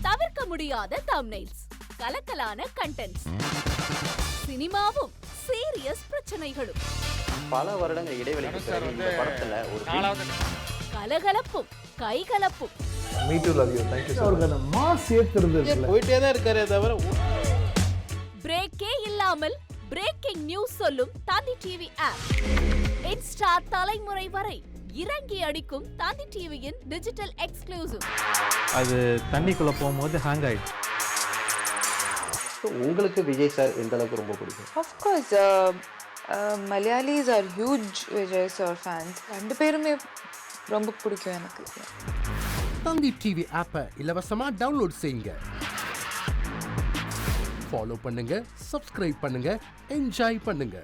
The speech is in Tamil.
தவிர்க்க முடியாத தம்ப்நெயில்ஸ், கலக்கலான கண்டென்ட்ஸ், சினிமாவும் சீரியஸ் பிரச்சனைகளும், பல வருடங்கள் இடைவெளிக்கு பிறகு இந்த படத்துல ஒரு கலகலப்பும் கைகலப்பும், போயிட்டே தான் இருக்காரே தவிர பிரேக்கே இல்லாமல் பிரேக்கிங் நியூஸ் சொல்லும் தந்தி டிவி ஆப். இன்ஸ்டா தலைமுறை வரை இறங்கி அடிக்கும் தந்தி டிவியின் டிஜிட்டல் எக்ஸ்க்ளூசிவ். அது தண்ணிக்குள்ள போகும்போது ஹேங் ஆயிடுச்சு. உங்களுக்கு விஜய் சார் எந்த அளவுக்கு ரொம்ப பிடிக்கும்? Of course, Malayalis are huge Vijay sir fans. ரெண்டு பேருமே ரொம்ப பிடிக்கும் எனக்கு. தந்தி டிவி ஆப்பை இலவசமா டவுன்லோட் செய்யுங்க. ஃபாலோ பண்ணுங்க, சப்ஸ்கிரைப் பண்ணுங்க, என்ஜாய் பண்ணுங்க.